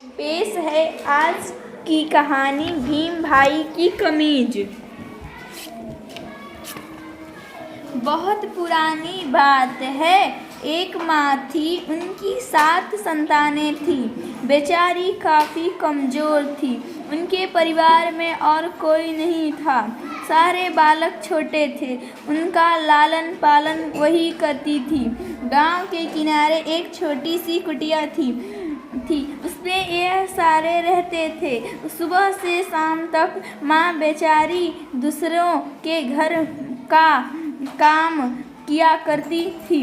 पेश है आज की कहानी भीम भाई की कमीज। बहुत पुरानी बात है, एक माँ थी, उनकी 7 संतानें थी। बेचारी काफ़ी कमज़ोर थी। उनके परिवार में और कोई नहीं था। सारे बालक छोटे थे। उनका लालन पालन वही करती थी। गांव के किनारे एक छोटी सी कुटिया थी। उसमें यह सारे रहते थे। सुबह से शाम तक माँ बेचारी दूसरों के घर का काम किया करती थी।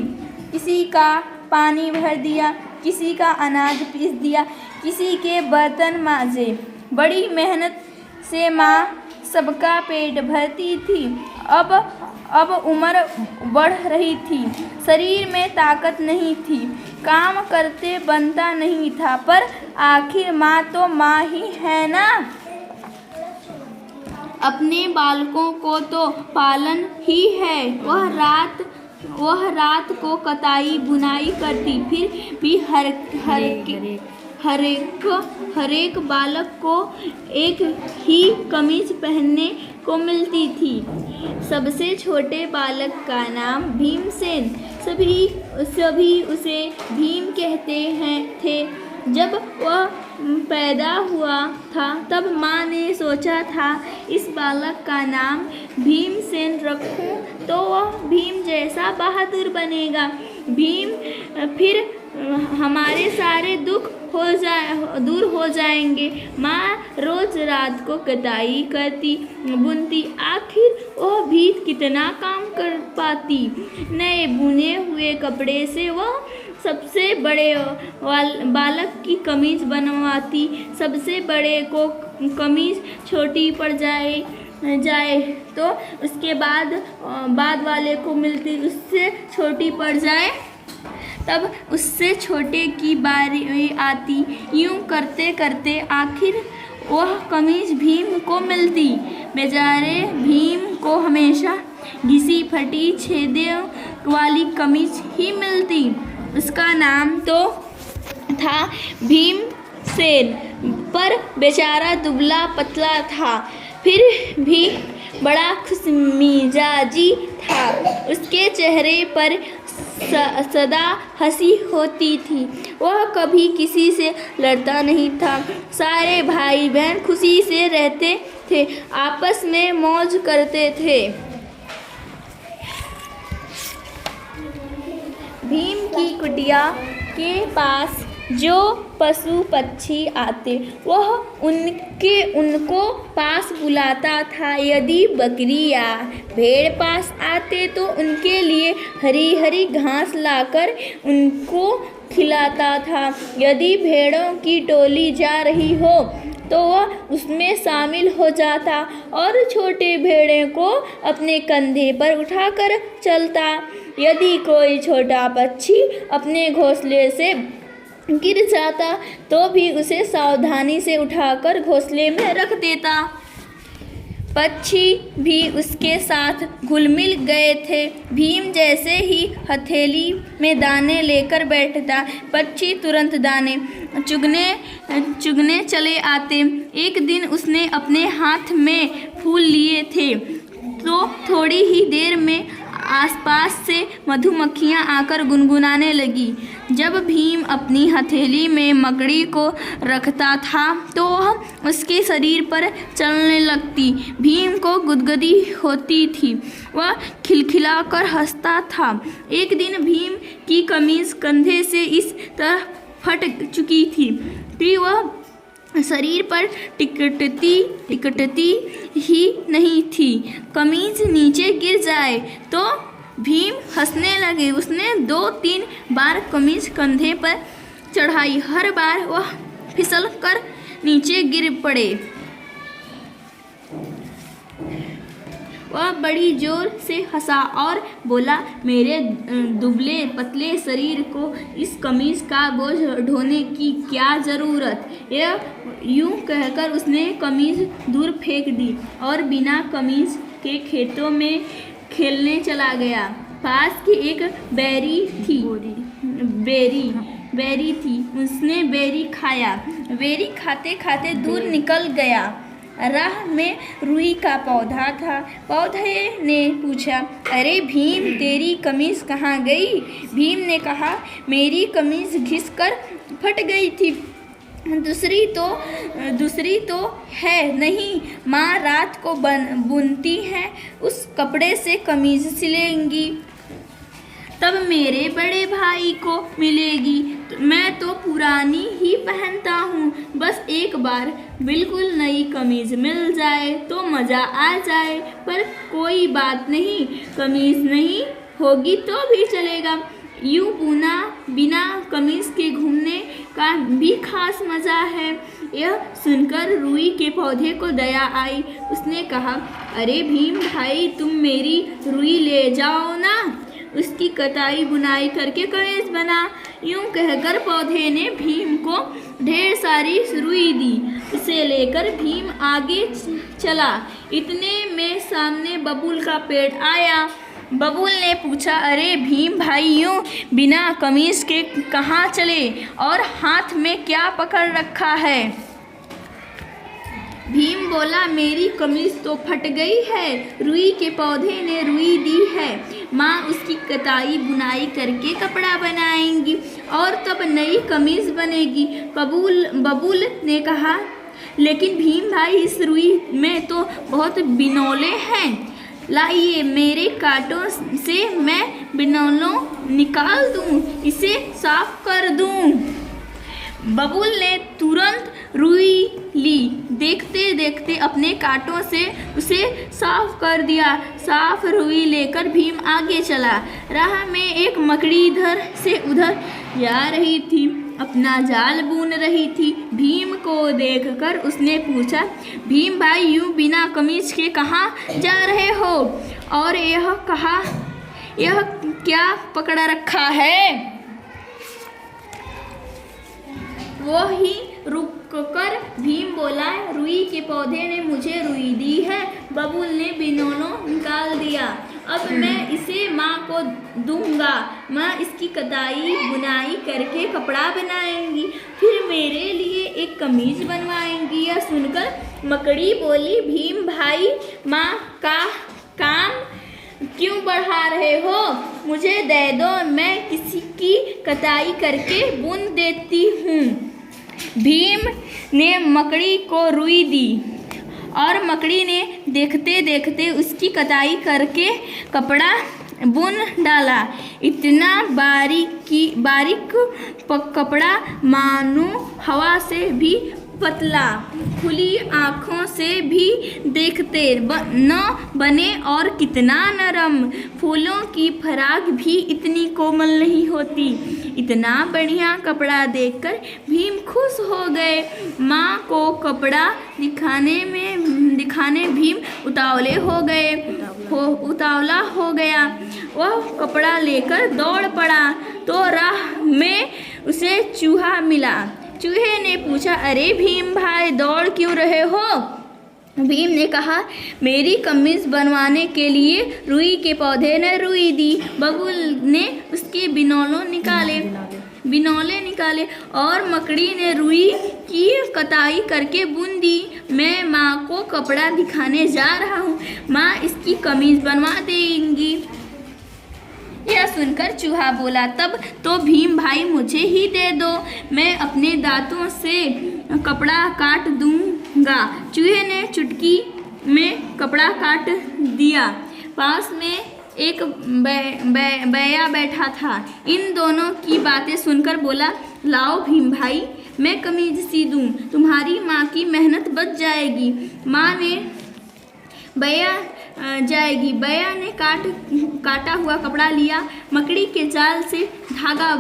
किसी का पानी भर दिया, किसी का अनाज पीस दिया, किसी के बर्तन मांजे। बड़ी मेहनत से माँ सबका पेट भरती थी। अब उम्र बढ़ रही थी, शरीर में ताकत नहीं थी, काम करते बनता नहीं था, पर आखिर माँ तो माँ ही है ना। अपने बालकों को तो पालन ही है। वह रात को कताई बुनाई करती, फिर भी हर एक बालक को एक ही कमीज पहनने को मिलती थी। सबसे छोटे बालक का नाम भीमसेन। सभी उसे भीम कहते थे। जब वह पैदा हुआ था तब माँ ने सोचा था इस बालक का नाम भीमसेन रखूं तो वह भीम जैसा बहादुर बनेगा। भीम फिर हमारे सारे दुख दूर हो जाएंगे। माँ रोज रात को कताई करती, बुनती, आखिर वह भी कितना काम कर पाती। नए बुने हुए कपड़े से वह सबसे बड़े बालक की कमीज बनवाती। सबसे बड़े को कमीज छोटी पड़ जाए तो उसके बाद वाले को मिलती, उससे छोटी पड़ जाए तब उससे छोटे की बारी आती। यूं करते करते आखिर वह कमीज भीम को मिलती। बेचारे भीम को हमेशा घिसी फटी छेदे वाली कमीज ही मिलती। उसका नाम तो था भीमसेन, पर बेचारा दुबला पतला था, फिर भी बड़ा खुशमिजाजी था। उसके चेहरे पर सदा हंसी होती थी। वह कभी किसी से लड़ता नहीं था। सारे भाई बहन खुशी से रहते थे, आपस में मौज करते थे। भीम की कुटिया के पास जो पशु पक्षी आते वह उनको पास बुलाता था। यदि बकरी या भेड़ पास आते तो उनके लिए हरी हरी घास लाकर उनको खिलाता था। यदि भेड़ों की टोली जा रही हो तो वह उसमें शामिल हो जाता और छोटे भेड़ों को अपने कंधे पर उठाकर चलता। यदि कोई छोटा पक्षी अपने घोंसले से गिर जाता तो भी उसे सावधानी से उठाकर घोंसले में रख देता। पक्षी भी उसके साथ घुल मिल गए थे। भीम जैसे ही हथेली में दाने लेकर बैठता, पक्षी तुरंत दाने चुगने चले आते। एक दिन उसने अपने हाथ में फूल लिए थे तो थोड़ी ही देर में आसपास से मधुमक्खियाँ आकर गुनगुनाने लगी। जब भीम अपनी हथेली में मकड़ी को रखता था तो वह उसके शरीर पर चलने लगती। भीम को गुदगुदी होती थी, वह खिलखिलाकर हंसता था। एक दिन भीम की कमीज कंधे से इस तरह फट चुकी थी कि वह शरीर पर टिकटती ही नहीं थी। कमीज नीचे गिर जाए तो भीम हंसने लगे। उसने 2-3 बार कमीज कंधे पर चढ़ाई। हर बार वह फिसल कर नीचे गिर पड़े। वह बड़ी जोर से हंसा और बोला, मेरे दुबले पतले शरीर को इस कमीज का बोझ ढोने की क्या ज़रूरत। यूं कहकर उसने कमीज दूर फेंक दी और बिना कमीज के खेतों में खेलने चला गया। पास की एक बैरी बेरी थी। उसने बेरी खाया। बेरी खाते खाते दूर निकल गया। राह में रुई का पौधा था। पौधे ने पूछा, अरे भीम, तेरी कमीज कहाँ गई? भीम ने कहा, मेरी कमीज घिसकर फट गई थी। दूसरी तो है नहीं, माँ रात को बुनती हैं, उस कपड़े से कमीज सिलेंगी, तब मेरे बड़े भाई को मिलेगी। मैं तो पुरानी ही पहनता हूँ, बस एक बार बिल्कुल नई कमीज मिल जाए तो मज़ा आ जाए। पर कोई बात नहीं, कमीज नहीं होगी तो भी चलेगा। यूँ बिना कमीज के घूमने का भी खास मज़ा है। यह सुनकर रुई के पौधे को दया आई। उसने कहा, अरे भीम भाई, तुम मेरी रुई ले जाओ ना, उसकी कताई बुनाई करके कमीज बना। यूँ कहकर पौधे ने भीम को ढेर सारी रुई दी। इसे लेकर भीम आगे चला। इतने में सामने बबूल का पेड़ आया। बबूल ने पूछा, अरे भीम भाई, यूँ बिना कमीज के कहाँ चले और हाथ में क्या पकड़ रखा है? भीम बोला, मेरी कमीज तो फट गई है, रुई के पौधे ने रुई दी है, माँ उसकी कताई बुनाई करके कपड़ा बनाएंगी और तब नई कमीज बनेगी। बबूल ने कहा, लेकिन भीम भाई, इस रुई में तो बहुत बिनौले हैं, लाइए मेरे कांटों से मैं बिनौलों निकाल दूं, इसे साफ कर दूं। बबूल ने तुरंत रुई ली। देखते देखते अपने कांटों से उसे साफ कर दिया। साफ रुई लेकर भीम आगे चला। राह में एक मकड़ी इधर से उधर जा रही थी, अपना जाल बुन रही थी। भीम को देखकर उसने पूछा, भीम भाई, यूँ बिना कमीज के कहाँ जा रहे हो और यह क्या पकड़ रखा है? वो ही रुककर भीम बोला, रुई के पौधे ने मुझे रुई दी है, बबूल ने बिनौलों निकाल दिया, अब मैं इसे माँ को दूंगा, माँ इसकी कताई बुनाई करके कपड़ा बनाएंगी, फिर मेरे लिए एक कमीज बनवाएंगी। यह सुनकर मकड़ी बोली, भीम भाई, माँ का काम क्यों बढ़ा रहे हो? मुझे दे दो, मैं किसी की कताई करके बुन देती हूँ। भीम ने मकड़ी को रुई दी और मकड़ी ने देखते देखते उसकी कताई करके कपड़ा बुन डाला। इतना बारीक कपड़ा मानो हवा से भी पतला, खुली आँखों से भी देखते न बने और कितना नरम। फूलों की फराक भी इतनी कोमल नहीं होती। इतना बढ़िया कपड़ा देखकर भीम खुश हो गए। माँ को कपड़ा दिखाने भीम उतावला हो गया। वह कपड़ा लेकर दौड़ पड़ा तो राह में उसे चूहा मिला। चूहे ने पूछा, अरे भीम भाई, दौड़ क्यों रहे हो? भीम ने कहा, मेरी कमीज बनवाने के लिए रुई के पौधे ने रुई दी, बबूल ने उसके बिनौले निकाले और मकड़ी ने रुई की कताई करके बुन दी। मैं माँ को कपड़ा दिखाने जा रहा हूँ, माँ इसकी कमीज बनवा देंगी। यह सुनकर चूहा बोला, तब तो भीम भाई मुझे ही दे दो, मैं अपने दांतों से कपड़ा काट दूंगा। चूहे ने चुटकी में कपड़ा काट दिया। पास में एक बैया बैठा था। इन दोनों की बातें सुनकर बोला, लाओ भीम भाई, मैं कमीज सी दूं, तुम्हारी माँ की मेहनत बच जाएगी। माँ ने बैया ने काटा हुआ कपड़ा लिया, मकड़ी के जाल से धागा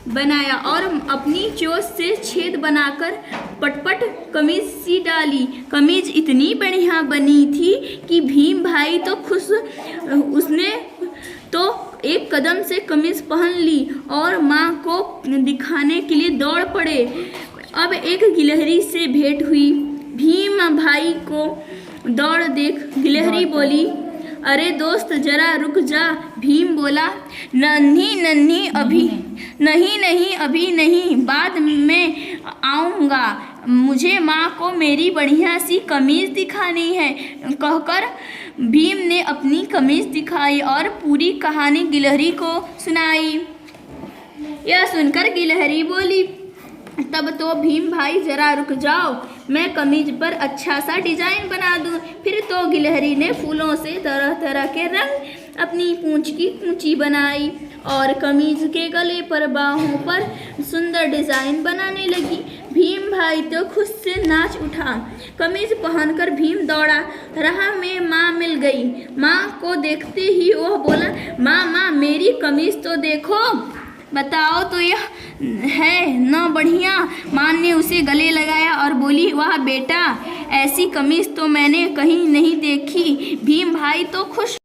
बनाया और अपनी चोंच से छेद बनाकर पटपट कमीज सी डाली। कमीज इतनी बढ़िया बनी थी कि भीम भाई तो खुश। उसने तो एक कदम से कमीज पहन ली और माँ को दिखाने के लिए दौड़ पड़े। अब एक गिलहरी से भेंट हुई। भीम भाई को दौड़ देख गिलहरी बोली, अरे दोस्त जरा रुक जा, भीम बोला। नहीं नहीं अभी नहीं, बाद में आऊँगा, मुझे माँ को मेरी बढ़िया सी कमीज़ दिखानी है। कहकर भीम ने अपनी कमीज़ दिखाई और पूरी कहानी गिलहरी को सुनाई। यह सुनकर गिलहरी बोली, तब तो भीम भाई जरा रुक जाओ, मैं कमीज पर अच्छा सा डिजाइन बना दूं। फिर तो गिलहरी ने फूलों से तरह तरह के रंग अपनी पूंछ की कूंची बनाई और कमीज के गले पर बाहों पर सुंदर डिजाइन बनाने लगी। भीम भाई तो खुश से नाच उठा। कमीज पहनकर भीम दौड़ा, राह में माँ मिल गई। माँ को देखते ही वह बोला, माँ मेरी कमीज तो देखो, बताओ तो यह है न बढ़िया। माँ ने उसे गले लगाया और बोली, वाह बेटा, ऐसी कमीज तो मैंने कहीं नहीं देखी। भीम भाई तो खुश